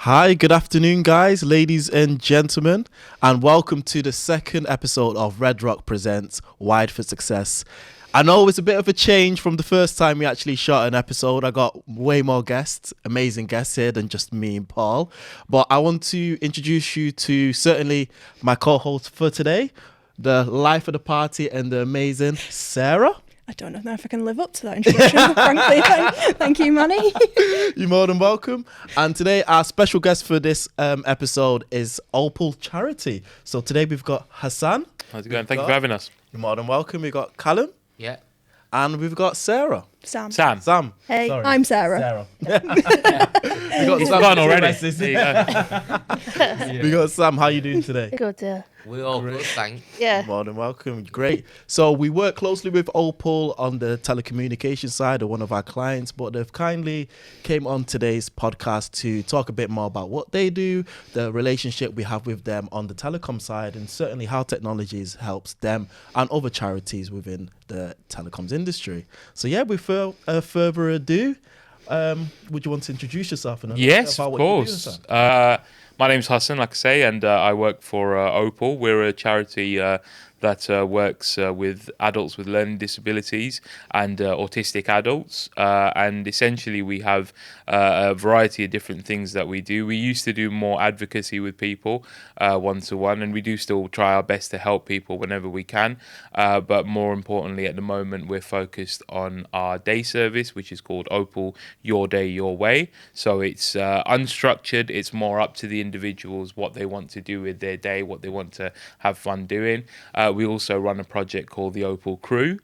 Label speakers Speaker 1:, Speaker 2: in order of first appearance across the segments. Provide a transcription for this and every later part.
Speaker 1: Hi, good afternoon, guys, ladies and gentlemen, and welcome to the second episode of Red Rock Presents Wired for Success. I know it's a bit of a change from the first time we actually shot an episode. I got way more guests, amazing guests here than just me and Paul. But I want to introduce you to certainly my co-host for today, the life of the party and the amazing Sarah.
Speaker 2: I don't know if I can live up to that introduction, frankly. Thank you, Manny.
Speaker 1: You're more than welcome. And today, our special guest for this episode is Opal Charity. So today we've got Hasan.
Speaker 3: How's it going? Thank you for having us.
Speaker 1: You're more than welcome. We've got Callum.
Speaker 4: Yeah.
Speaker 1: And we've got Sarah.
Speaker 2: Sam. Hey,
Speaker 1: Sorry.
Speaker 2: I'm Sarah.
Speaker 1: We got Sam
Speaker 3: gone already.
Speaker 1: We got Sam. How you doing today?
Speaker 5: Good.
Speaker 4: We're all good, thanks.
Speaker 5: Yeah.
Speaker 1: More than welcome. Great. So we work closely with Opal on the telecommunication side of one of our clients, but they've kindly came on today's podcast to talk a bit more about what they do, the relationship we have with them on the telecom side, and certainly how technologies helps them and other charities within the telecoms industry. So yeah, without further ado, would you want to introduce yourself? And
Speaker 3: Yes,
Speaker 1: about
Speaker 3: of
Speaker 1: what you do,
Speaker 3: course.
Speaker 1: Sam?
Speaker 3: My name's Hasan, like I say, and I work for Opal. We're a charity that works with adults with learning disabilities and autistic adults. And essentially, we have a variety of different things that we do. We used to do more advocacy with people one-to-one, and we do still try our best to help people whenever we can. But more importantly, at the moment, we're focused on our day service, which is called Opal Your Day, Your Way. So it's unstructured. It's more up to the individuals, what they want to do with their day, what they want to have fun doing. We also run a project called the Opal Crew,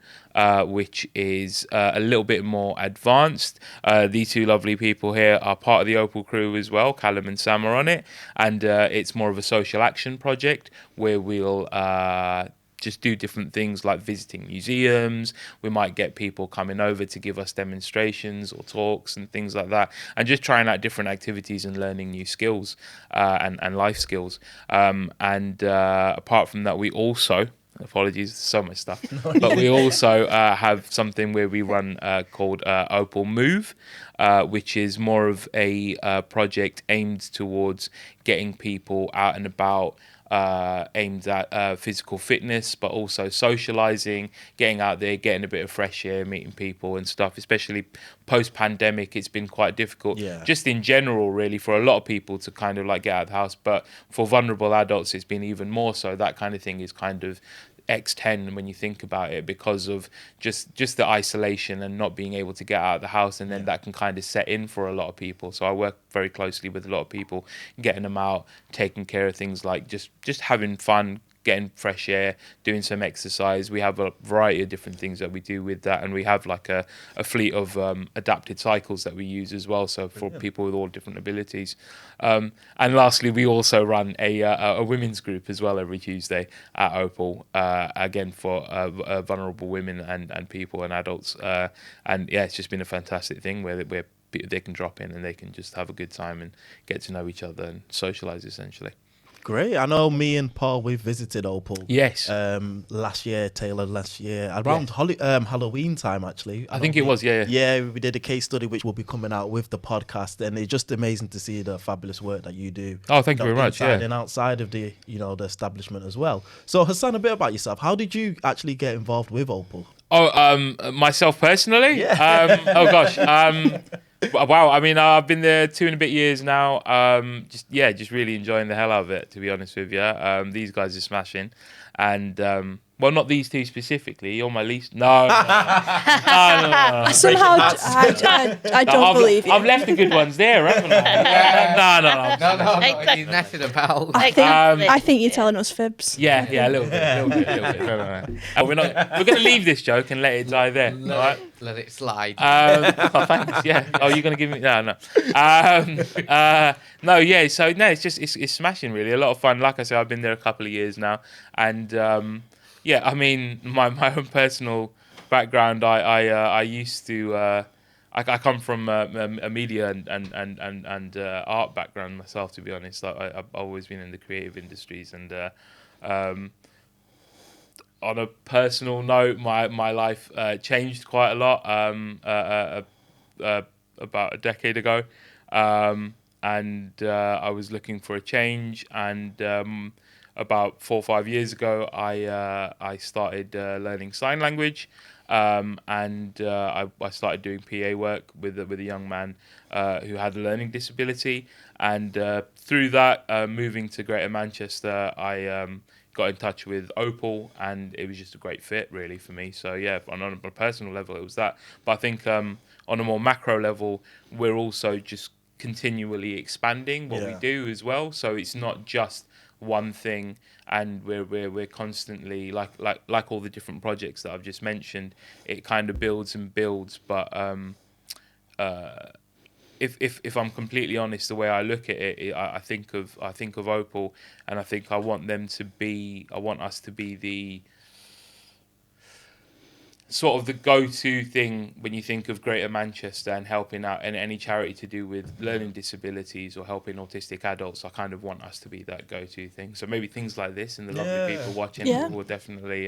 Speaker 3: which is a little bit more advanced. These two lovely people here are part of the Opal Crew as well. Callum and Sam are on it. And it's more of a social action project where we'll just do different things like visiting museums. We might get people coming over to give us demonstrations or talks and things like that, and just trying out different activities and learning new skills and life skills. And apart from that, we also, apologies, so much stuff, but we also have something where we run called Opal Move, which is more of a project aimed towards getting people out and about, aimed at physical fitness, but also socializing, getting out there, getting a bit of fresh air, meeting people and stuff. Especially post-pandemic, it's been quite difficult, just in general, really, for a lot of people to kind of like get out of the house. But for vulnerable adults, it's been even more so. That kind of thing is kind of X10 when you think about it, because of just the isolation and not being able to get out of the house, and then that can kind of set in for a lot of people. So I work very closely with a lot of people, getting them out, taking care of things like just having fun, getting fresh air, doing some exercise. We have a variety of different things that we do with that, and we have like a fleet of adapted cycles that we use as well, so for people with all different abilities. And lastly, we also run a women's group as well every Tuesday at Opal, again for vulnerable women and people and adults. And yeah, it's just been a fantastic thing where they can drop in and they can just have a good time and get to know each other and socialize, essentially.
Speaker 1: Great. I know me and Paul, we visited Opal.
Speaker 3: Yes.
Speaker 1: Last year, around Halloween time, actually.
Speaker 3: I think it was, yeah.
Speaker 1: Yeah, we did a case study which will be coming out with the podcast, and it's just amazing to see the fabulous work that you do.
Speaker 3: Oh, thank you very much.
Speaker 1: Inside and outside of the establishment as well. So, Hasan, a bit about yourself. How did you actually get involved with Opal?
Speaker 3: Myself personally?
Speaker 1: Yeah.
Speaker 3: Oh gosh. Wow. I mean, I've been there 2 and a bit years now. Just really enjoying the hell out of it, to be honest with you. These guys are smashing, and well, not these two specifically. You're my least. No.
Speaker 2: Somehow, I don't believe you.
Speaker 3: I've left the good ones there, haven't I?
Speaker 4: No, he's messing about.
Speaker 2: I think you're telling us fibs.
Speaker 3: Yeah, a little bit. We're going to leave this joke and let it die there. All right?
Speaker 4: Let it slide.
Speaker 3: Thanks. Yeah. Oh, you're gonna give me no. No. Yeah. So no, it's smashing. Really, a lot of fun. Like I said, I've been there a couple of years now, and I mean, my own personal background. I used to. I come from a media and art background myself. To be honest, I've always been in the creative industries, and on a personal note, my life changed quite a lot about a decade ago, and and I was looking for a change. And about 4 or 5 years ago, I started learning sign language, and I started doing PA work with a young man who had a learning disability. And through that, moving to Greater Manchester, I got in touch with Opal, and it was just a great fit, really, for me. So yeah, on a personal level, it was that. But I think on a more macro level, we're also just continually expanding what we do as well. So it's not just one thing, and we're constantly like all the different projects that I've just mentioned. It kind of builds and builds, but if I'm completely honest, the way I look at it, I think of Opal, and I think I want us to be the sort of the go-to thing when you think of Greater Manchester and helping out, and any charity to do with learning disabilities or helping autistic adults. I kind of want us to be that go-to thing. So maybe things like this and the lovely people watching will definitely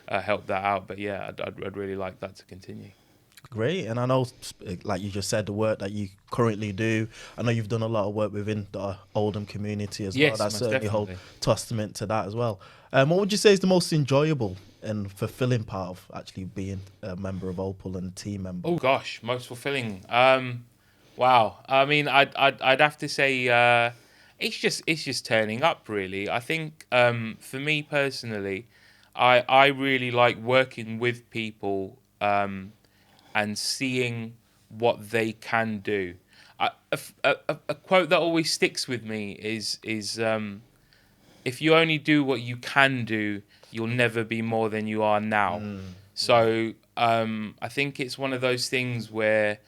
Speaker 3: help that out. But yeah, I'd really like that to continue.
Speaker 1: Great. And I know, like you just said, the work that you currently do, I know you've done a lot of work within the Oldham community as well. That certainly holds testament to that as well. What would you say is the most enjoyable and fulfilling part of actually being a member of Opal and a team member?
Speaker 3: Oh gosh, most fulfilling. Wow. I mean, I'd have to say it's just turning up, really. I think for me personally, I really like working with people and seeing what they can do. A quote that always sticks with me is if you only do what you can do, you'll never be more than you are now. So I think it's one of those things where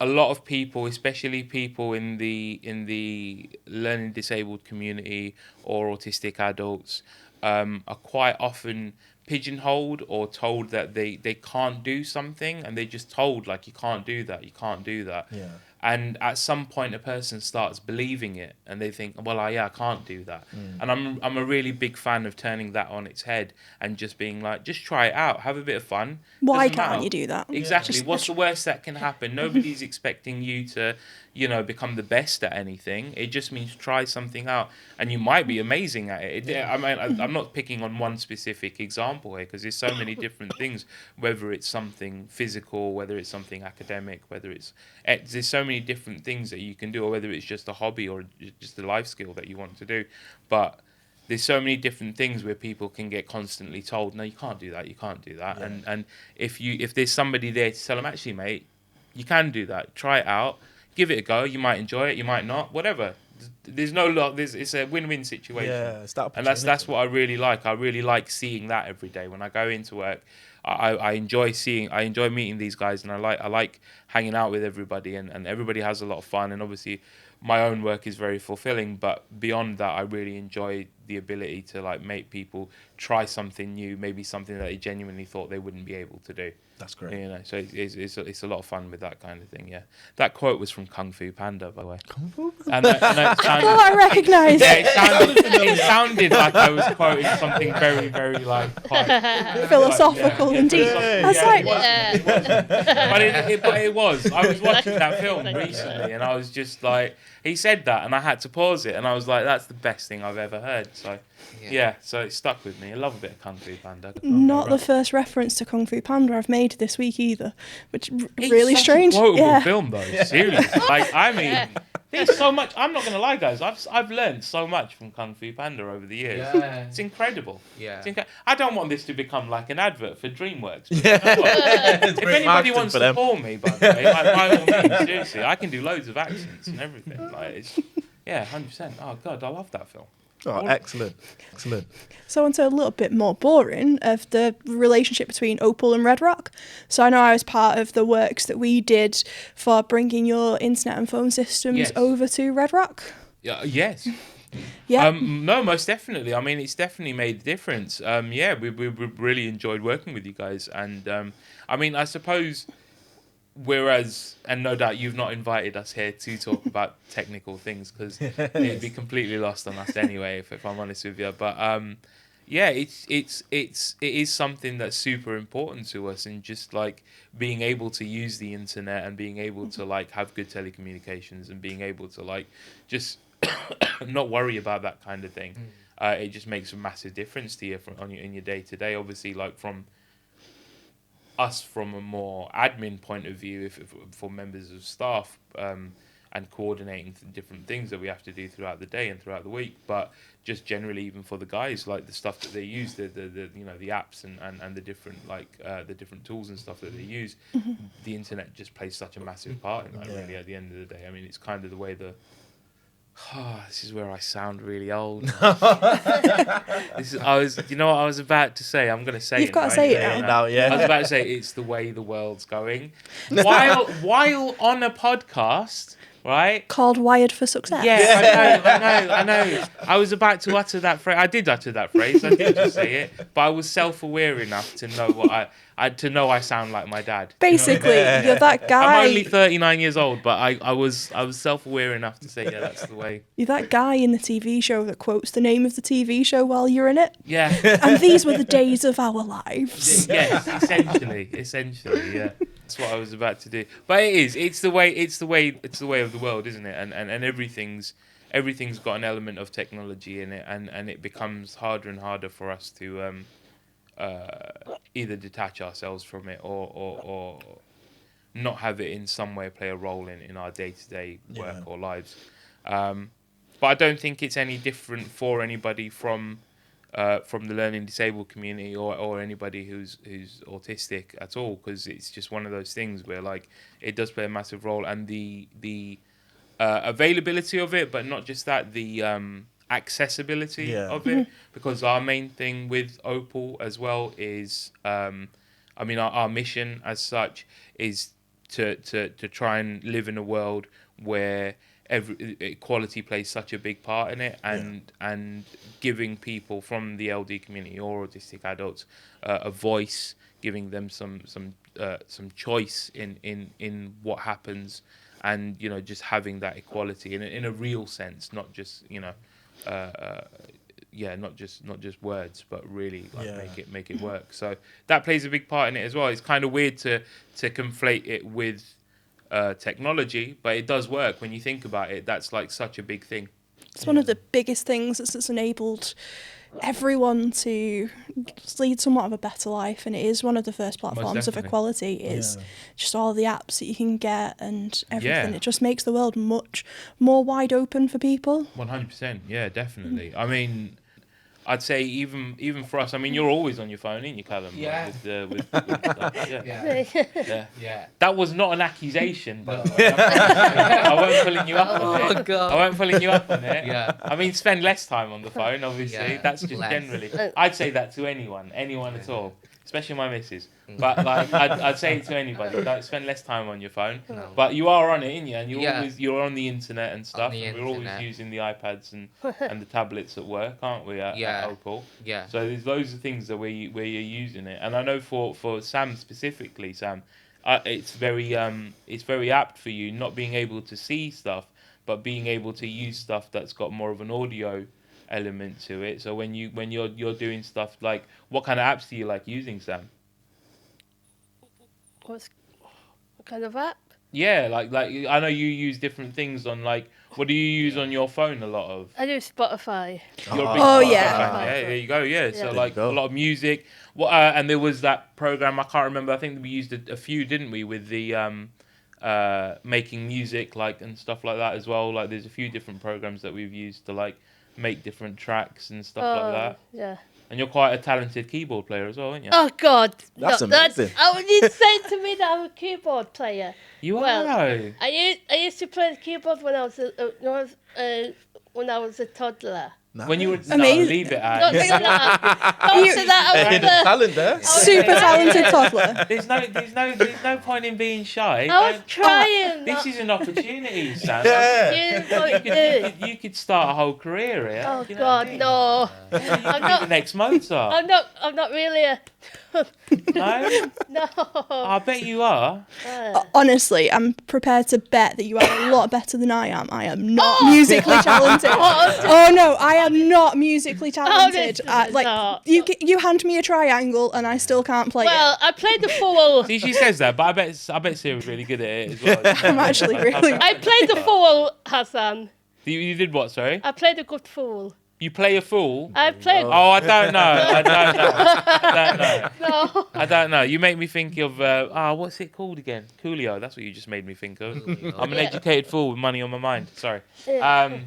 Speaker 3: a lot of people, especially people in the learning disabled community or autistic adults, are quite often pigeonholed or told that they can't do something, and they're just told, like, you can't do that. Yeah. And at some point a person starts believing it, and they think, well, I can't do that. And I'm a really big fan of turning that on its head and just being like, just try it out, have a bit of fun.
Speaker 2: Why can't you do that?
Speaker 3: Exactly. What's the worst that can happen? Nobody's expecting you to, become the best at anything. It just means try something out, and you might be amazing at it. I mean, I'm not picking on one specific example here, because there's so many different things, whether it's something physical, whether it's something academic, whether there's so many different things that you can do, or whether it's just a hobby or just a life skill that you want to do. But there's so many different things where people can get constantly told, no, you can't do that. Yeah. And if there's somebody there to tell them, actually, mate, you can do that. Try it out. Give it a go. You might enjoy it. You might not. Whatever. There's no lot. It's a win-win situation.
Speaker 1: Yeah, it's that,
Speaker 3: and that's what I really like. I really like seeing that every day when I go into work. I enjoy meeting these guys, and I like hanging out with everybody, and everybody has a lot of fun. And obviously, my own work is very fulfilling. But beyond that, I really enjoy the ability to make people try something new, maybe something that they genuinely thought they wouldn't be able to do.
Speaker 1: That's great.
Speaker 3: So it's a lot of fun with that kind of thing. Yeah, that quote was from Kung Fu Panda, by the way.
Speaker 1: Kung Fu Panda.
Speaker 3: And it sounded,
Speaker 2: I recognise.
Speaker 3: Yeah, it sounded like I was quoting something very, very quite
Speaker 2: philosophical and deep.
Speaker 3: Yeah,
Speaker 2: I was like,
Speaker 3: but it was. I was watching that film recently, and I was just like, he said that, and I had to pause it, and I was like, that's the best thing I've ever heard. So. Yeah, so it stuck with me. I love a bit of Kung Fu Panda.
Speaker 2: Not the first reference to Kung Fu Panda I've made this week either, which really strange.
Speaker 3: It's a quotable film, though. Seriously, I mean, there's so much. I'm not gonna lie, guys. I've learned so much from Kung Fu Panda over the years.
Speaker 4: Yeah.
Speaker 3: It's incredible.
Speaker 4: Yeah.
Speaker 3: I don't want this to become like an advert for DreamWorks.
Speaker 1: Yeah.
Speaker 3: If anybody wants to call me, by the way, by all means, seriously, I can do loads of accents and everything. 100%. Oh God, I love that film.
Speaker 1: Oh, excellent.
Speaker 2: So on to a little bit more boring of the relationship between Opal and Red Rock. So I know I was part of the works that we did for bringing your internet and phone systems over to Red Rock.
Speaker 3: Yes.
Speaker 2: Yeah.
Speaker 3: No, most definitely. I mean, it's definitely made a difference. We really enjoyed working with you guys, and I mean, I suppose. Whereas, and no doubt you've not invited us here to talk about technical things, because it'd be completely lost on us anyway, if I'm honest with you. But it is something that's super important to us, and just like being able to use the internet and being able to like have good telecommunications and being able to like just not worry about that kind of thing. It just makes a massive difference to you in your day to day. Obviously, like from a more admin point of view, if for members of staff, and coordinating different things that we have to do throughout the day and throughout the week, but just generally even for the guys, like the stuff that they use, the the apps and the different the different tools and stuff that they use, the internet just plays such a massive part in that. Really, at the end of the day, I mean, it's kind of the way this is where I sound really old. I was about to say, I'm going to say
Speaker 2: You've got to say it
Speaker 1: now.
Speaker 3: I was about to say it's the way the world's going. While on a podcast, right?
Speaker 2: Called Wired for Success.
Speaker 3: Yeah, I know. I was about to utter that phrase. I did utter that phrase. I did just say it, but I was self-aware enough to know what I sound like my dad.
Speaker 2: Basically, you're that guy.
Speaker 3: I'm only 39 years old, but I was self-aware enough to say, yeah, that's the way.
Speaker 2: You're that guy in the TV show that quotes the name of the TV show while you're in it.
Speaker 3: Yeah.
Speaker 2: And these were the days of our lives.
Speaker 3: Yes, essentially, yeah. That's what I was about to do. But it's the way of the world, isn't it? And everything's got an element of technology in it, and it becomes harder and harder for us to either detach ourselves from it or not have it in some way play a role in our day-to-day work or lives. But I don't think it's any different for anybody from the learning disabled community or anybody who's autistic at all, because it's just one of those things where like it does play a massive role, and the availability of it, but not just that, the accessibility of it, because our main thing with Opal as well is our mission as such is to try and live in a world where equality plays such a big part in it, and giving people from the LD community or autistic adults a voice, giving them some choice in what happens, and just having that equality in a real sense, not just not just words, but really make it work. So that plays a big part in it as well. It's kind of weird to conflate it with technology, but it does work when you think about it. That's like such a big thing.
Speaker 2: It's one of the biggest things that's enabled everyone to lead somewhat of a better life, and it is one of the first platforms of equality. Is just all the apps that you can get and everything. It just makes the world much more wide open for people.
Speaker 3: 100%, yeah, definitely. I mean, I'd say even for us, I mean, you're always on your phone, aren't you, Callum?
Speaker 4: Yeah.
Speaker 3: With stuff. Yeah. That was not an accusation, but I won't pulling you up on it.
Speaker 4: God.
Speaker 3: I won't pulling you up on it.
Speaker 4: Yeah.
Speaker 3: I mean, spend less time on the phone, obviously.
Speaker 4: Yeah,
Speaker 3: That's just
Speaker 4: less.
Speaker 3: generally. I'd say that to anyone at all, especially my missus. But like, I'd say it to anybody. Like, spend less time on your phone.
Speaker 4: No.
Speaker 3: But you are on it, aren't you? And
Speaker 4: Yeah.
Speaker 3: you're on the internet and stuff.
Speaker 4: the
Speaker 3: And we're always
Speaker 4: internet.
Speaker 3: using the iPads and the tablets at work, aren't we? At Opal.
Speaker 4: Yeah.
Speaker 3: So there's loads of things that where you're using it, and I know for Sam specifically, it's very apt for you not being able to see stuff, but being able to use stuff that's got more of an audio element to it. So when you're doing stuff like, what kind of apps do you like using, Sam?
Speaker 5: What kind of app?
Speaker 3: Yeah, like I know you use different things on, like, what do you use on your phone a lot of?
Speaker 5: I do Spotify.
Speaker 3: You're a big
Speaker 2: Oh,
Speaker 3: Spotify
Speaker 2: yeah.
Speaker 3: fan. Yeah, there you go. Yeah, so
Speaker 5: Yeah.
Speaker 3: like
Speaker 1: There you
Speaker 3: a
Speaker 1: go.
Speaker 3: lot of music. And there was that program, I can't remember. I think we used a few, didn't we, with the making music and stuff like that as well. Like there's a few different programs that we've used to like make different tracks and stuff like that.
Speaker 5: Yeah.
Speaker 3: And you're quite a talented keyboard player as well, aren't you?
Speaker 5: Oh God.
Speaker 1: That's amazing.
Speaker 5: Oh, you said to me that I'm a keyboard player.
Speaker 3: You
Speaker 5: Well,
Speaker 3: are.
Speaker 5: I used to play the keyboard when I was a toddler.
Speaker 3: When you were
Speaker 2: Amazing.
Speaker 3: leave it
Speaker 5: Don't
Speaker 3: at.
Speaker 5: say that. Don't say that. I was
Speaker 1: Hidden talent there.
Speaker 2: Super talented toddler.
Speaker 3: There's no point in being shy.
Speaker 5: I was trying.
Speaker 3: This is an opportunity, Sam.
Speaker 1: Yeah.
Speaker 3: You could start a whole career here.
Speaker 5: Oh
Speaker 3: you know what I
Speaker 5: God,
Speaker 3: mean?
Speaker 5: no!
Speaker 3: You'd be the next Mozart.
Speaker 5: I'm not really a.
Speaker 3: No?
Speaker 5: No.
Speaker 3: I bet you are.
Speaker 2: Honestly, I'm prepared to bet that you are a lot better than I am. I am not musically talented. Oh no, I am not musically talented.
Speaker 5: this is not.
Speaker 2: You hand me a triangle and I still can't play
Speaker 5: Well,
Speaker 2: it.
Speaker 5: I played the fool.
Speaker 3: See, she says that, but I bet Sarah's really good at it as well.
Speaker 2: I'm actually really.
Speaker 5: I played the fool, Hasan.
Speaker 3: You did what? Sorry.
Speaker 5: I played a good fool.
Speaker 3: You play a fool.
Speaker 5: I played.
Speaker 3: Oh, I don't know. I don't know.
Speaker 5: No.
Speaker 3: I don't know. You make me think of what's it called again? Coolio. That's what you just made me think of. I'm an educated fool with money on my mind. Sorry.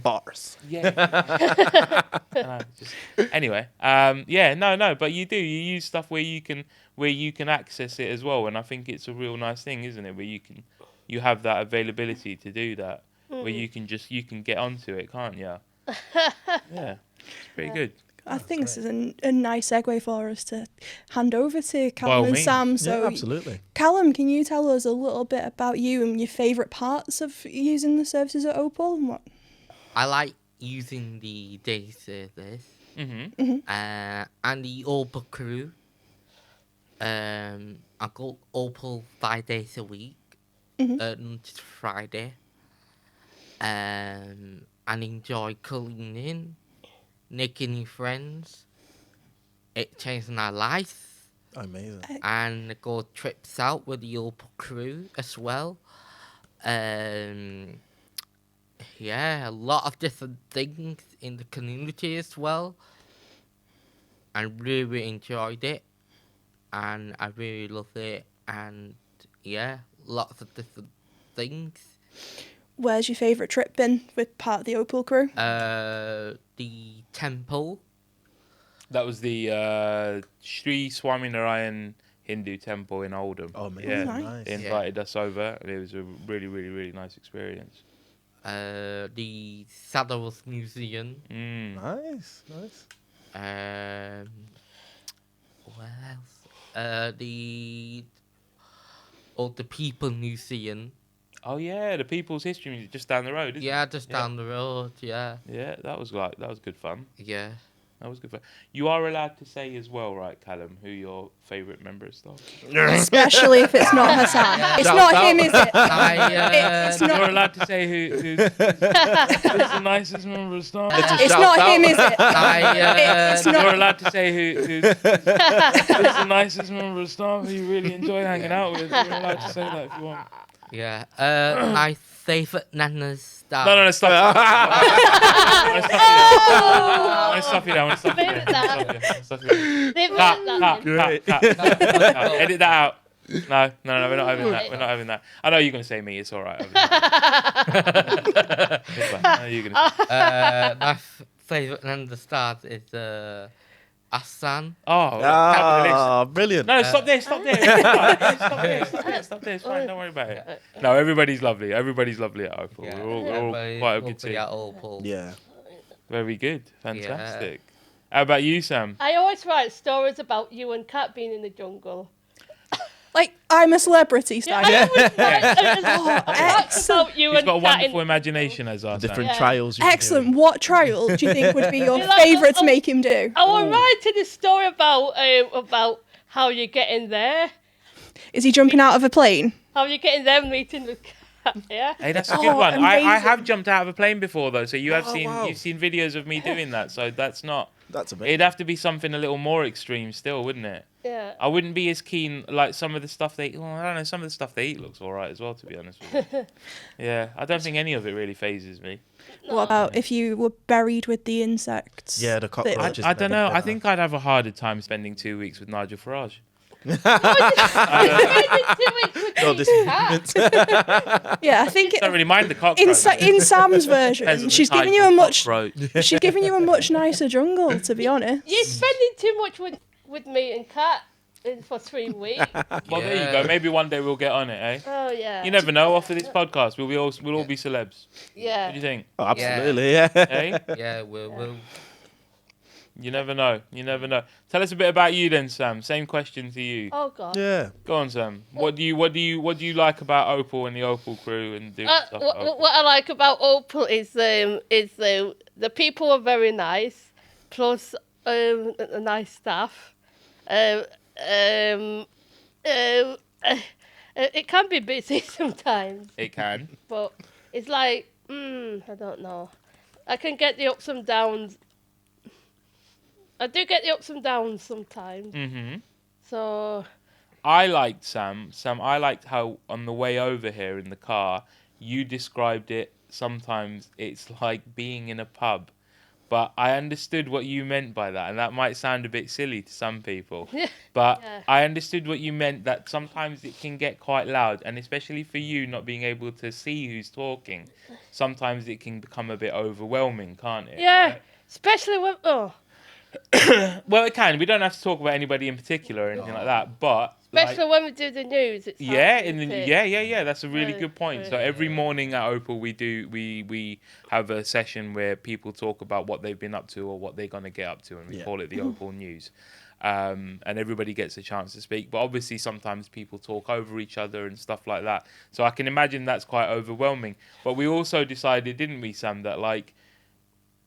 Speaker 1: Bars.
Speaker 3: Yeah. Anyway. No. But you use stuff where you can access it as well, and I think it's a real nice thing, isn't it? Where you have that availability to do that, where you can get onto it, can't you? Yeah, it's pretty good.
Speaker 2: I think this is a nice segue for us to hand over to
Speaker 3: By all
Speaker 2: Callum and
Speaker 3: means.
Speaker 2: Sam. So,
Speaker 1: Yeah, absolutely.
Speaker 2: Callum, can you tell us a little bit about you and your favourite parts of using the services at Opal? And what?
Speaker 4: I like using the day service
Speaker 3: Mm-hmm.
Speaker 4: and the Opal crew. I go Opal 5 days a week, just Friday. And enjoy cleaning, making new friends. It changed my life.
Speaker 1: Amazing.
Speaker 4: And go trips out with the Opal crew as well. Yeah, a lot of different things in the community as well. I really enjoyed it. And I really love it. And yeah, lots of different things.
Speaker 2: Where's your favourite trip been with part of the Opal crew?
Speaker 4: The temple.
Speaker 3: That was the Sri Swaminarayan Hindu temple in Oldham.
Speaker 1: Oh, amazing.
Speaker 3: Yeah.
Speaker 1: Nice.
Speaker 3: They invited us over, and it was a really, really, really nice experience.
Speaker 4: The Saddles Museum.
Speaker 1: Nice.
Speaker 4: What else? The People Museum.
Speaker 3: Oh yeah, the People's History Museum just down the road, isn't
Speaker 4: Yeah,
Speaker 3: it?
Speaker 4: just down the road. Yeah.
Speaker 3: Yeah, that was good fun.
Speaker 4: Yeah.
Speaker 3: That was good fun. You are allowed to say as well, right, Callum, who your favourite member of staff is?
Speaker 2: Especially if it's not Hasan. It's not him, is it? It's
Speaker 3: You're
Speaker 2: not.
Speaker 3: allowed to say who's the nicest member of staff.
Speaker 2: It's not him, is it? It's
Speaker 3: You're
Speaker 2: not.
Speaker 3: allowed to say who's the nicest member of staff who you really enjoy hanging out with. You're allowed to say that if you want.
Speaker 4: Yeah. My favourite Nana's star.
Speaker 3: No, stop. I want to stop you there.
Speaker 5: They've heard that.
Speaker 3: Cut. Edit that out. No, we're not having that. I know you're going to say me. It's all right. It's fine. No, you're going to say.
Speaker 4: My favourite Nana's star is Hasan.
Speaker 3: Oh,
Speaker 1: Brilliant.
Speaker 3: no, stop there. It's fine. It's fine. Don't worry about it. No, everybody's lovely. Everybody's lovely at Opal.
Speaker 4: Yeah,
Speaker 3: We're all quite a good team.
Speaker 4: At Opal.
Speaker 1: Yeah.
Speaker 3: Very good. Fantastic. How about you, Sam?
Speaker 5: I always write stories about you and Kat being in the jungle.
Speaker 2: Like, I'm a celebrity style.
Speaker 5: I always write facts about you
Speaker 3: He's
Speaker 5: and
Speaker 3: got a
Speaker 5: Kat
Speaker 3: wonderful
Speaker 5: in...
Speaker 3: imagination as our
Speaker 1: Different
Speaker 5: Yeah.
Speaker 1: trials. You can
Speaker 2: Excellent. What trial do you think would be your
Speaker 5: You like-
Speaker 2: favourite to make him do?
Speaker 5: I was writing a story about how you're getting there.
Speaker 2: Is he jumping out of a plane?
Speaker 5: How you're getting there meeting with Kat, yeah?
Speaker 3: Hey, that's a good one. I
Speaker 2: amazing.
Speaker 3: have jumped out of a plane before though, so you've
Speaker 1: wow.
Speaker 3: seen videos of me doing that. So that's not.
Speaker 1: That's amazing.
Speaker 3: It'd have to be something a little more extreme still, wouldn't it?
Speaker 5: Yeah.
Speaker 3: I wouldn't be as keen like some of the stuff they. Well, I don't know. Some of the stuff they eat looks all right as well, to be honest with you. Yeah, I don't think any of it really phases me.
Speaker 2: What about if you were buried with the insects?
Speaker 1: Yeah, the cockroaches.
Speaker 3: I don't know. I think I'd have a harder time spending 2 weeks with Nigel Farage.
Speaker 1: No disagreements.
Speaker 2: Yeah, I think
Speaker 3: Don't really mind the cockroach.
Speaker 2: in Sam's
Speaker 3: Depends
Speaker 2: version,
Speaker 3: on the
Speaker 2: she's
Speaker 3: type
Speaker 2: giving you
Speaker 3: of
Speaker 2: a much
Speaker 3: cockroach.
Speaker 2: she's giving you a much nicer jungle, to be honest.
Speaker 5: You're spending too much with me and Kat for 3 weeks.
Speaker 3: Well, there you go. Maybe one day we'll get on it, eh?
Speaker 5: Oh, yeah.
Speaker 3: You never know. After this podcast, we'll all be celebs. What do
Speaker 5: Yeah.
Speaker 3: you think?
Speaker 1: Oh, absolutely, yeah.
Speaker 3: Eh?
Speaker 4: Yeah, we'll.
Speaker 3: You never know. You never know. Tell us a bit about you then, Sam. Same question to you.
Speaker 5: Oh, God.
Speaker 1: Yeah.
Speaker 3: Go on, Sam. What do you like about Opal and the Opal crew and doing stuff? At Opal?
Speaker 5: What I like about Opal is the people are very nice, plus a nice staff. It can be busy sometimes,
Speaker 3: It can.
Speaker 5: but it's like I don't know. I can get the ups and downs I do get the ups and downs sometimes.
Speaker 3: Mm-hmm.
Speaker 5: So
Speaker 3: I liked Sam. I liked how on the way over here in the car, you described it. Sometimes it's like being in a pub, but I understood what you meant by that, and that might sound a bit silly to some people. But
Speaker 5: Yeah.
Speaker 3: I understood what you meant, that sometimes it can get quite loud, and especially for you not being able to see who's talking, sometimes it can become a bit overwhelming, can't it?
Speaker 5: yeah, especially when
Speaker 3: Well, it can. We don't have to talk about anybody in particular or anything like that, but
Speaker 5: especially when we do the news. It's
Speaker 3: yeah,
Speaker 5: hard,
Speaker 3: in the
Speaker 5: isn't it?
Speaker 3: yeah. That's a really
Speaker 5: Yeah,
Speaker 3: good point.
Speaker 5: yeah.
Speaker 3: So every morning at Opal, we have a session where people talk about what they've been up to or what they're gonna get up to, and we call it the Opal News. And everybody gets a chance to speak. But obviously, sometimes people talk over each other and stuff like that. So I can imagine that's quite overwhelming. But we also decided, didn't we, Sam, that like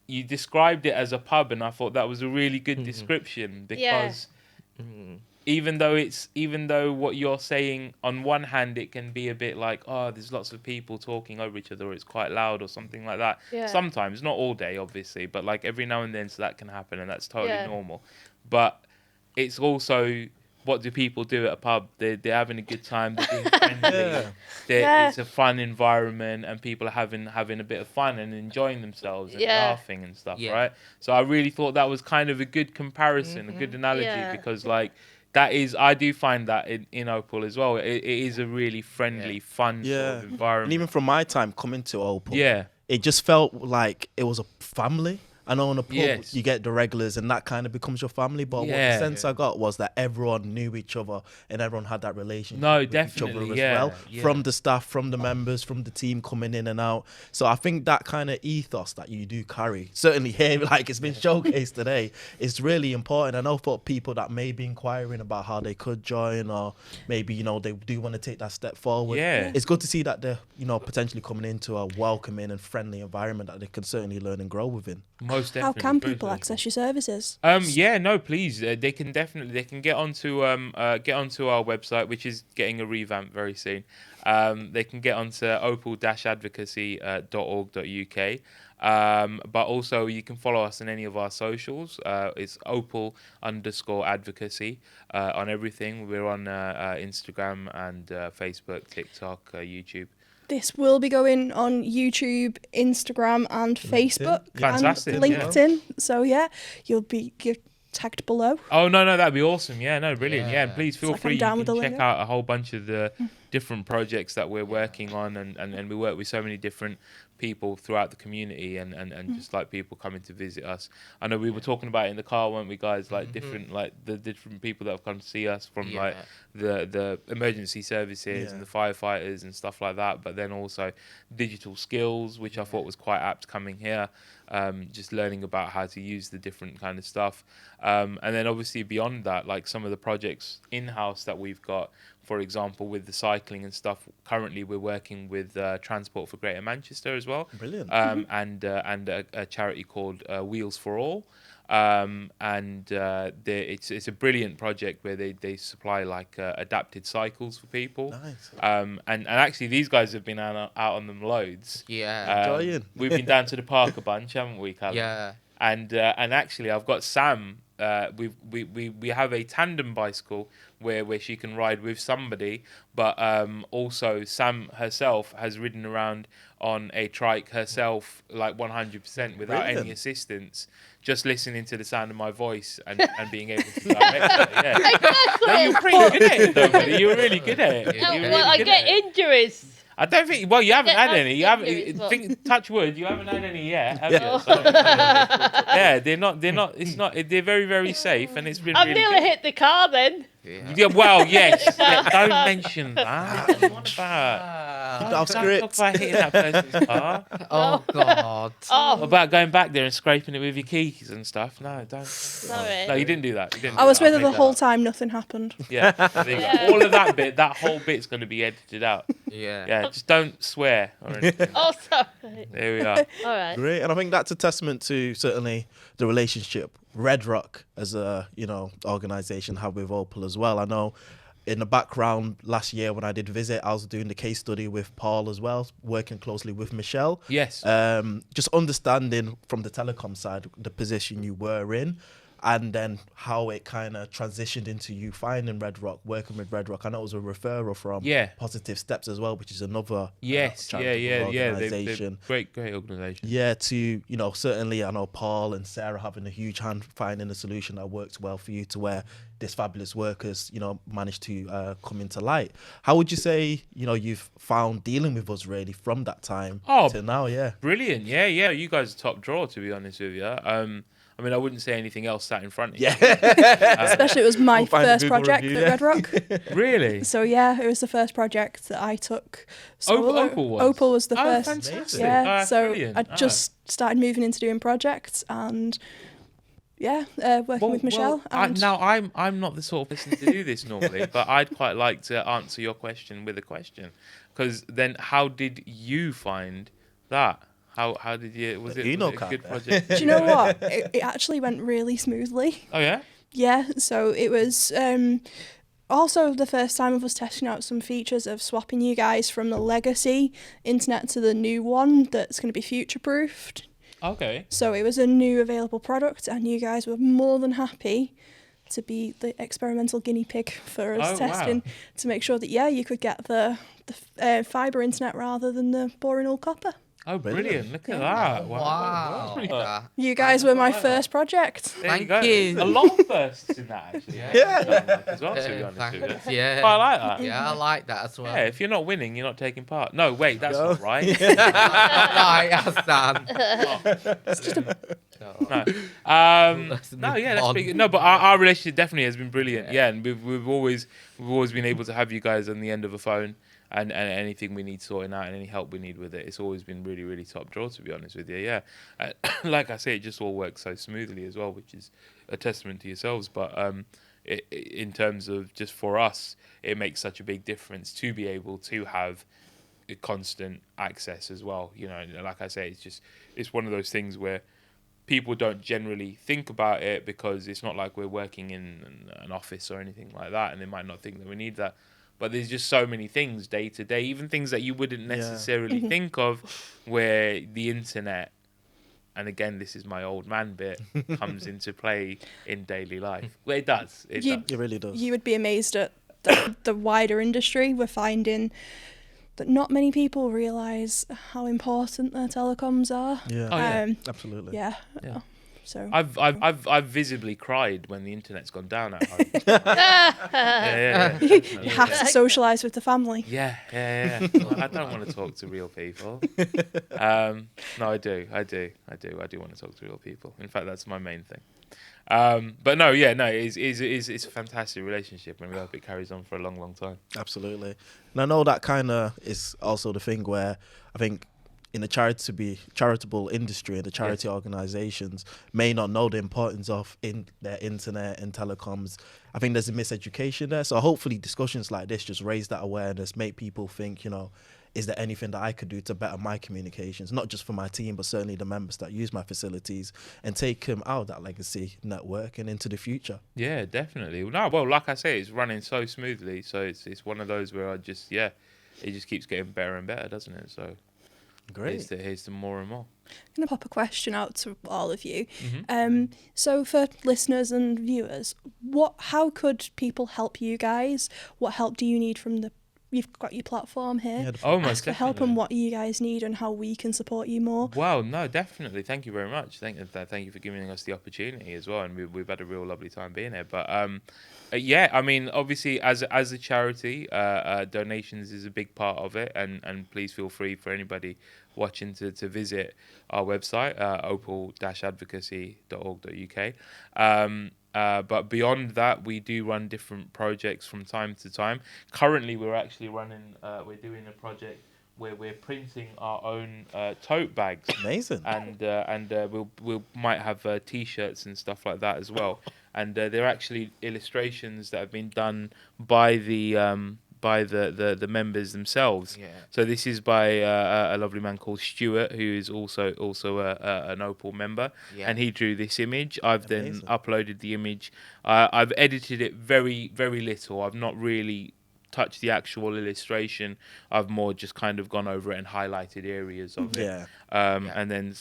Speaker 3: you described it as a pub, and I thought that was a really good description because. Even though what you're saying, on one hand it can be a bit like, oh, there's lots of people talking over each other, or it's quite loud or something like that.
Speaker 5: Yeah.
Speaker 3: Sometimes, not all day obviously, but like every now and then, so that can happen, and that's totally
Speaker 5: Yeah.
Speaker 3: normal. But it's also, what do people do at a pub? They're having a good time, they're being friendly.
Speaker 5: Yeah.
Speaker 3: It's a fun environment, and people are having a bit of fun and enjoying themselves and
Speaker 5: Yeah.
Speaker 3: laughing and stuff,
Speaker 4: Yeah.
Speaker 3: right? So I really thought that was kind of a good comparison, a good analogy,
Speaker 5: Yeah.
Speaker 3: because like that is, I do find that in Opal as well. It is a really friendly, fun sort of
Speaker 1: And
Speaker 3: environment.
Speaker 1: even from my time coming to Opal,
Speaker 3: Yeah.
Speaker 1: it just felt like it was a family. I know in a pub
Speaker 3: Yes.
Speaker 1: you get the regulars and that kind of becomes your family, but what the
Speaker 3: Yeah.
Speaker 1: sense I got was that everyone knew each other and everyone had that relationship
Speaker 3: No,
Speaker 1: with each
Speaker 3: definitely,
Speaker 1: other as
Speaker 3: yeah,
Speaker 1: well.
Speaker 3: yeah.
Speaker 1: From the staff, from the members, from the team coming in and out. So I think that kind of ethos that you do carry, certainly here, like it's been showcased today, is really important. I know for people that may be inquiring about how they could join, or maybe, they do want to take that step forward.
Speaker 3: Yeah.
Speaker 1: It's good to see that they're, potentially coming into a welcoming and friendly environment that they can certainly learn and grow within.
Speaker 3: Most
Speaker 2: How
Speaker 3: definitely.
Speaker 2: can
Speaker 3: Very,
Speaker 2: people
Speaker 3: very
Speaker 2: access your services?
Speaker 3: Yeah, no, please. They can get onto our website, which is getting a revamp very soon. They can get onto opal-advocacy.org.uk. But also you can follow us on any of our socials. It's Opal_advocacy on everything. We're on Instagram and Facebook, TikTok, YouTube.
Speaker 2: This will be going on YouTube, Instagram, and Facebook,
Speaker 3: Fantastic,
Speaker 2: and LinkedIn. So you're tagged below.
Speaker 3: Oh no, that'd be awesome. Yeah, no, brilliant. Yeah, and please feel
Speaker 2: It's like
Speaker 3: free.
Speaker 2: I'm down
Speaker 3: You
Speaker 2: with
Speaker 3: can
Speaker 2: the
Speaker 3: check
Speaker 2: lingo.
Speaker 3: out a whole bunch of the different projects that we're working on, and we work with so many different people throughout the community, and just like people coming to visit us. I know we were talking about it in the car, weren't we, guys? Like different, like the different people that have come to see us from like the emergency services and the firefighters and stuff like that. But then also digital skills, which I thought was quite apt coming here. Just learning about how to use the different kind of stuff. And then obviously beyond that, like some of the projects in-house that we've got, for example, with the cycling and stuff, currently we're working with Transport for Greater Manchester as well.
Speaker 1: Brilliant.
Speaker 3: And a charity called Wheels for All. It's a brilliant project where they supply like adapted cycles for people.
Speaker 1: Nice.
Speaker 3: And actually these guys have been out on them loads.
Speaker 1: Enjoying.
Speaker 3: We've been down to the park a bunch, haven't we, Callum?
Speaker 4: Yeah.
Speaker 3: And actually I've got Sam. We have a tandem bicycle where she can ride with somebody, but also Sam herself has ridden around on a trike herself, like 100% without any
Speaker 1: Brilliant.
Speaker 3: assistance, just listening to the sound of my voice and being able to direct it. Yeah.
Speaker 5: Exactly.
Speaker 3: No, you're pretty good at it though, buddy. You're really good at it.
Speaker 4: Yeah.
Speaker 3: You're really
Speaker 5: Well, I
Speaker 3: good
Speaker 5: get
Speaker 3: at it.
Speaker 5: injuries.
Speaker 3: I don't think. Well, you haven't
Speaker 5: Yeah,
Speaker 3: had any. You haven't.
Speaker 5: injuries, but-
Speaker 3: Touch wood. You haven't had any yet, have you? So, yeah, they're not. It's not. They're very, very safe, and it's been
Speaker 5: I've
Speaker 3: really
Speaker 5: nearly
Speaker 3: good.
Speaker 5: hit the car then.
Speaker 3: Yeah, well, yes. Yeah, don't mention that. What about?
Speaker 1: Keep it off
Speaker 3: Don't
Speaker 1: script.
Speaker 3: talk about hitting that person's car.
Speaker 4: Oh God.
Speaker 5: Oh,
Speaker 3: What about going back there and scraping it with your keys and stuff? No, don't.
Speaker 5: sorry.
Speaker 3: No, you didn't do that. You didn't.
Speaker 2: I
Speaker 3: do
Speaker 2: was
Speaker 3: that.
Speaker 2: with her
Speaker 3: I'll
Speaker 2: the
Speaker 3: make
Speaker 2: whole
Speaker 3: that
Speaker 2: time, nothing happened.
Speaker 3: up. Yeah. There you go.
Speaker 5: Yeah.
Speaker 3: All of that bit, that whole bit's going to be edited out.
Speaker 4: Yeah.
Speaker 3: Yeah, just don't swear or anything.
Speaker 5: Oh, sorry.
Speaker 3: There we are.
Speaker 5: All right.
Speaker 1: Great, and I think that's a testament to certainly the relationship Red Rock as a organization have with Opal as well. I know in the background last year when I did visit, I was doing the case study with Paul as well, working closely with Michelle.
Speaker 3: Yes.
Speaker 1: Just understanding from the telecom side the position you were in. and then how it kind of transitioned into you finding Red Rock, working with Red Rock. I know it was a referral from Positive Steps as well, which is another charitable organisation.
Speaker 3: Great organisation.
Speaker 1: Yeah, to, certainly I know Paul and Sarah having a huge hand finding a solution that works well for you to where this fabulous work has, managed to come into light. How would you say, you've found dealing with us really from that time to now? Yeah.
Speaker 3: Brilliant. Yeah. You guys are top drawer, to be honest with you. I mean, I wouldn't say anything else sat in front of you.
Speaker 2: Especially it was my first project at Red Rock.
Speaker 3: Really?
Speaker 2: So yeah, it was the first project that I took.
Speaker 3: Opal
Speaker 2: was the first.
Speaker 3: Fantastic.
Speaker 2: Yeah. So
Speaker 3: brilliant.
Speaker 2: I just started moving into doing projects and working with Michelle.
Speaker 3: I'm not the sort of person to do this normally, but I'd quite like to answer your question with a question, because then how did you find that? How did you? Was it a good project?
Speaker 2: Do you know what? It actually went really smoothly.
Speaker 3: Oh yeah.
Speaker 2: Yeah. So it was also the first time of us testing out some features of swapping you guys from the legacy internet to the new one that's going to be future proofed.
Speaker 3: Okay.
Speaker 2: So it was a new available product, and you guys were more than happy to be the experimental guinea pig for us testing to make sure that you could get the fibre internet rather than the boring old copper.
Speaker 3: Oh, brilliant. Look at that.
Speaker 4: Wow.
Speaker 2: You guys were my first project.
Speaker 3: Thank
Speaker 4: you.
Speaker 3: A lot of firsts in that, actually. As well, to be honest with you.
Speaker 4: Yeah.
Speaker 3: I like that.
Speaker 4: Yeah, I like that as well.
Speaker 3: Yeah, if you're not winning, you're not taking part. No, wait, that's not right.
Speaker 4: Right, Hasan.
Speaker 3: That's pretty good. No, but our relationship definitely has been brilliant. Yeah, and we've always been able to have you guys on the end of a phone. And anything we need sorting out and any help we need with it, it's always been really, really top drawer, to be honest with you. Yeah. Like I say, it just all works so smoothly as well, which is a testament to yourselves. But in terms of just for us, it makes such a big difference to be able to have constant access as well. Like I say, it's one of those things where people don't generally think about it because it's not like we're working in an office or anything like that, and they might not think that we need that. But there's just so many things day to day, even things that you wouldn't necessarily think of, where the internet, and again, this is my old man bit, comes into play in daily life. Well, it does. It
Speaker 1: really does.
Speaker 2: You would be amazed at the wider industry. We're finding that not many people realise how important their telecoms are.
Speaker 1: Yeah, absolutely.
Speaker 2: Yeah. So
Speaker 3: I've visibly cried when the internet's gone down at home.
Speaker 2: You have to socialise with the family.
Speaker 3: Yeah. I don't want to talk to real people. No, I do want to talk to real people. In fact, that's my main thing. But it's a fantastic relationship, and we hope it carries on for a long, long time.
Speaker 1: Absolutely. And I know that kind of is also the thing where I think in the charitable industry and the charity organisations may not know the importance of their internet and telecoms. I think there's a miseducation there. So hopefully discussions like this just raise that awareness, make people think, is there anything that I could do to better my communications, not just for my team, but certainly the members that use my facilities, and take them out of that legacy network and into the future. Yeah,
Speaker 3: definitely. No, well, like I say, it's running so smoothly. So it's one of those where it just keeps getting better and better, doesn't it? So
Speaker 1: great.
Speaker 3: Here's the more and more.
Speaker 2: I'm going to pop a question out to all of you.
Speaker 3: Mm-hmm.
Speaker 2: So for listeners and viewers, how could people help you guys? What help do you need from you've got your platform here.
Speaker 3: Most
Speaker 2: for help and what you guys need and how we can support you more.
Speaker 3: Well, no, definitely. Thank you very much. Thank you for giving us the opportunity as well, and we've had a real lovely time being here. But I mean, obviously, as a charity, donations is a big part of it, and please feel free for anybody watching to visit our website, opal-advocacy.org.uk. But beyond that, we do run different projects from time to time. Currently, we're actually we're doing a project where we're printing our own tote bags.
Speaker 1: Amazing.
Speaker 3: And we'll might have T-shirts and stuff like that as well. And they're actually illustrations that have been done by the members themselves.
Speaker 4: Yeah.
Speaker 3: So this is by a lovely man called Stuart, who is also an Opal member, and he drew this image. I've then uploaded the image. I've edited it very, very little. I've not really touched the actual illustration. I've more just kind of gone over it and highlighted areas of it. And then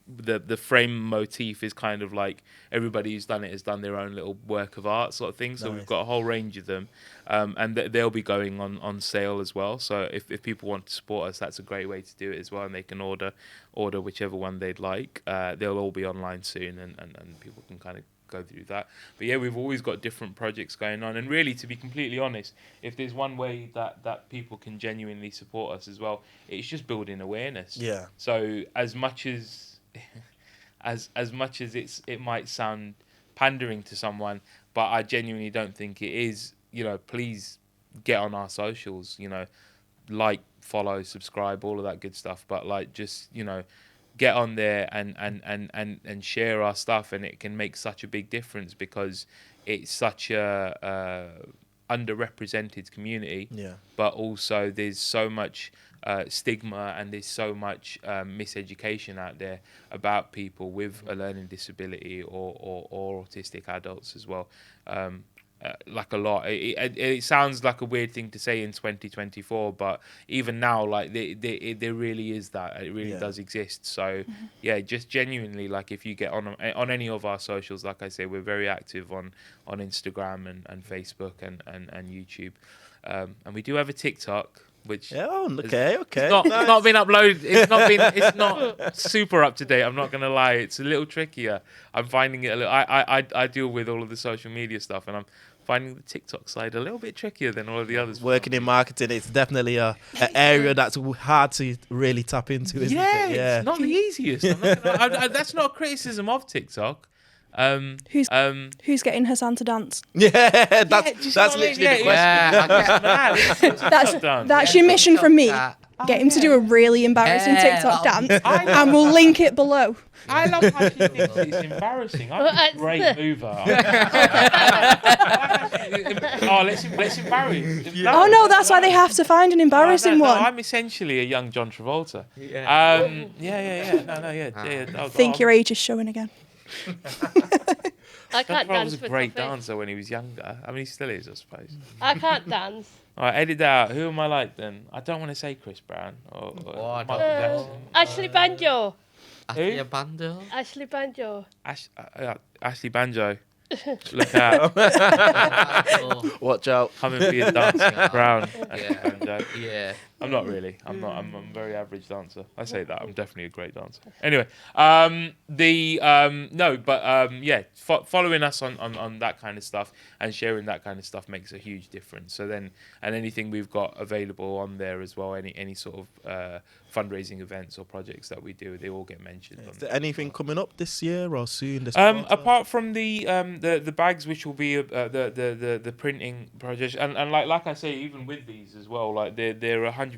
Speaker 3: the frame motif is kind of like everybody who's done it has done their own little work of art sort of thing. So we've got a whole range of them, and they'll be going on sale as well. So if people want to support us, that's a great way to do it as well, and they can order whichever one they'd like. They'll all be online soon, and people can kind of go through that. But yeah, we've always got different projects going on, and really, to be completely honest, if there's one way that people can genuinely support us as well, it's just building awareness.
Speaker 1: Yeah.
Speaker 3: So as much as it might sound pandering to someone, but I genuinely don't think it is. Please get on our socials. Like, follow, subscribe, all of that good stuff. But just get on there and share our stuff, and it can make such a big difference because it's such a underrepresented community. Yeah. But also there's so much stigma, and there's so much miseducation out there about people with a learning disability or autistic adults as well. Like a lot. It sounds like a weird thing to say in 2024, but even now, like there really is that. It really does exist. So yeah, just genuinely, like if you get on any of our socials, like I say, we're very active on Instagram and Facebook and YouTube, and we do have a TikTok. Which
Speaker 1: okay.
Speaker 3: It's not been uploaded. It's not super up to date. I'm not gonna lie. It's a little trickier. I'm finding it a little. I deal with all of the social media stuff, and I'm finding the TikTok side a little bit trickier than all of the others.
Speaker 1: Working in marketing, it's definitely an area that's hard to really tap into, isn't it? Yeah,
Speaker 3: it's not the easiest. That's not a criticism of TikTok.
Speaker 2: Who's getting Hasan to dance?
Speaker 1: Yeah, that's literally the question.
Speaker 2: That's your mission from me. Get him to do a really embarrassing TikTok dance, and we'll link it below.
Speaker 3: I love how she thinks it's embarrassing. I'm a great mover. Let's embarrass.
Speaker 2: Oh no, that's why they have to find an embarrassing one.
Speaker 3: I'm essentially a young John Travolta.
Speaker 2: I think your age is showing again.
Speaker 5: I can't dance.
Speaker 3: Was a great dancer when he was younger. I mean, he still is, I suppose.
Speaker 5: I can't dance.
Speaker 3: All right, edit that out. Who am I like then? I don't want to say Chris Brown or Michael Jackson.
Speaker 5: Ashley Banjo.
Speaker 4: Ashley Banjo.
Speaker 5: Ashley Banjo.
Speaker 3: Ashley Banjo. Look out.
Speaker 1: Watch out.
Speaker 3: Come and be a dancing Brown.
Speaker 4: Yeah.
Speaker 3: I'm not really. I'm a very average dancer. I say that. I'm definitely a great dancer. Anyway, following us on that kind of stuff and sharing that kind of stuff makes a huge difference. So then, and anything we've got available on there as well, any sort of fundraising events or projects that we do, they all get mentioned.
Speaker 1: Is there anything coming up this year or soon?
Speaker 3: Apart from the bags, which will be the printing project, and like I say, even with these as well, like they're 100%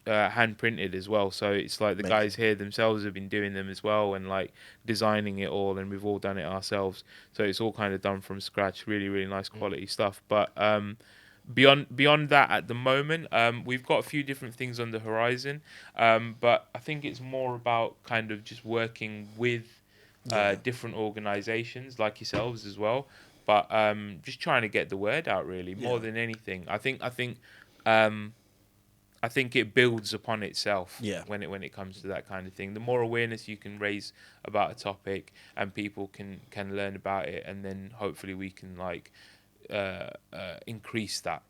Speaker 3: hand printed as well. So it's like the guys here themselves have been doing them as well, and like designing it all, and we've all done it ourselves. So it's all kind of done from scratch. Really, really nice quality stuff. But beyond that, at the moment, we've got a few different things on the horizon. But I think it's more about kind of just working with different organizations like yourselves as well, but just trying to get the word out really more than anything. I think it builds upon itself when it comes to that kind of thing. The more awareness you can raise about a topic and people can learn about it, and then hopefully we can like increase that,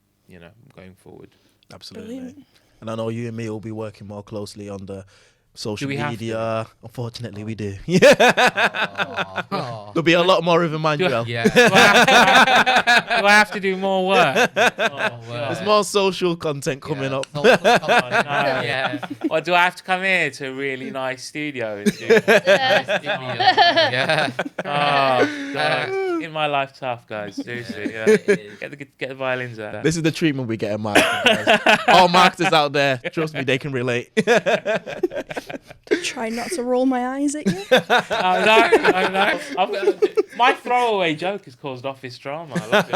Speaker 3: going forward.
Speaker 1: Absolutely.
Speaker 2: Brilliant.
Speaker 1: And I know you and me will be working more closely on the social
Speaker 3: Do we have
Speaker 1: media. Unfortunately, we do. There'll be a lot more of Emmanuel.
Speaker 3: Do I have to do more work?
Speaker 1: There's more social content coming up.
Speaker 3: Or do I have to come here to a really nice studio and do in my life tough, guys. Seriously, get the violins out.
Speaker 1: This is the treatment we get in marketing, guys. All marketers out there, trust me, they can relate.
Speaker 2: Try not to roll my eyes at you.
Speaker 3: I know. My throwaway joke has caused office drama. I love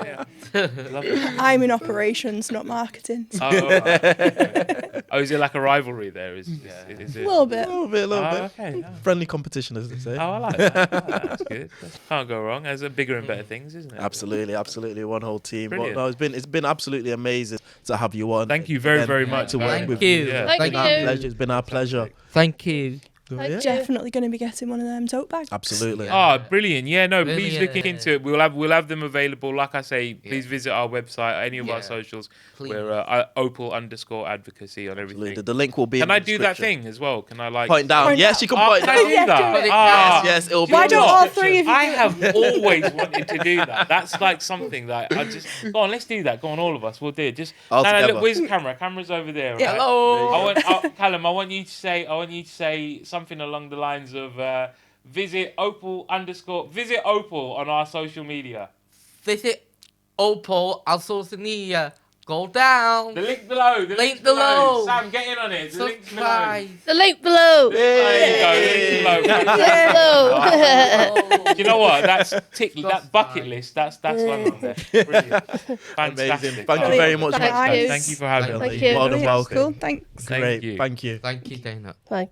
Speaker 3: it. Lovely.
Speaker 2: I'm in operations, not marketing. So
Speaker 3: Oh, all right. Oh, is it like a rivalry there? Is it?
Speaker 2: a little bit.
Speaker 1: A little bit.
Speaker 3: Okay. Oh.
Speaker 1: Friendly competition, as they say.
Speaker 3: Oh, I like that. That's good. Can't go wrong. There's bigger and better things, isn't it?
Speaker 1: Absolutely, one whole team.
Speaker 3: Brilliant.
Speaker 1: But no, it's been absolutely amazing to have you on.
Speaker 3: Thank you very,
Speaker 1: Again,
Speaker 3: very much.
Speaker 1: to work
Speaker 4: Thank
Speaker 1: with
Speaker 4: you.
Speaker 3: Yeah.
Speaker 5: Thank
Speaker 1: It's been our
Speaker 5: you.
Speaker 1: pleasure. It's been our pleasure.
Speaker 4: Thank you.
Speaker 5: Thank
Speaker 1: Yeah.
Speaker 5: you.
Speaker 2: Definitely going to be getting one of them tote bags.
Speaker 1: Absolutely.
Speaker 3: Oh, brilliant! Yeah, no, please
Speaker 4: Brilliant.
Speaker 3: look into it. We'll have them available. Like I say, please visit our website, any of our
Speaker 4: Yeah.
Speaker 3: socials.
Speaker 4: Please.
Speaker 3: We're Opal_advocacy on everything.
Speaker 1: Absolutely. The link will be.
Speaker 3: Can
Speaker 1: in
Speaker 3: I
Speaker 1: the
Speaker 3: do that
Speaker 1: description.
Speaker 3: thing as well? Can I like
Speaker 1: Point down.
Speaker 2: Point
Speaker 1: Yes,
Speaker 2: down.
Speaker 1: you can
Speaker 3: Oh,
Speaker 1: point
Speaker 3: can I
Speaker 1: down.
Speaker 3: do
Speaker 2: Yeah,
Speaker 3: that?
Speaker 2: do it.
Speaker 3: Ah.
Speaker 1: Yes, it'll be.
Speaker 2: Why
Speaker 1: in
Speaker 2: don't
Speaker 1: the
Speaker 2: all
Speaker 1: description.
Speaker 2: three of you
Speaker 3: I
Speaker 2: do it?
Speaker 3: have always wanted to do that. That's like something that I just go on. Let's do that. Go on, all of us. We'll do it. Just
Speaker 1: All
Speaker 3: no,
Speaker 1: together.
Speaker 3: look, where's the camera? Camera's over there.
Speaker 2: Yeah.
Speaker 3: Right?
Speaker 4: Hello.
Speaker 3: Callum. I want you to say something along the lines of visit Opal on our social media.
Speaker 4: Visit Opal on social media. Go down.
Speaker 3: The link below. The
Speaker 4: Link below.
Speaker 3: Sam, get in on it. The link's below.
Speaker 4: Subscribe.
Speaker 5: The link below.
Speaker 3: There you go. The link below.
Speaker 5: Below.
Speaker 3: Do you know what? That's that bucket list. That's one on there. Brilliant. Fantastic.
Speaker 1: Amazing. Thank you very much.
Speaker 5: Thank you.
Speaker 3: Thank you for having
Speaker 5: Thank
Speaker 3: us.
Speaker 5: you.
Speaker 1: More than welcome.
Speaker 2: Cool, thanks.
Speaker 3: Thank
Speaker 1: Great.
Speaker 3: you.
Speaker 1: Thank you.
Speaker 4: Thank you, Dana.
Speaker 5: Bye.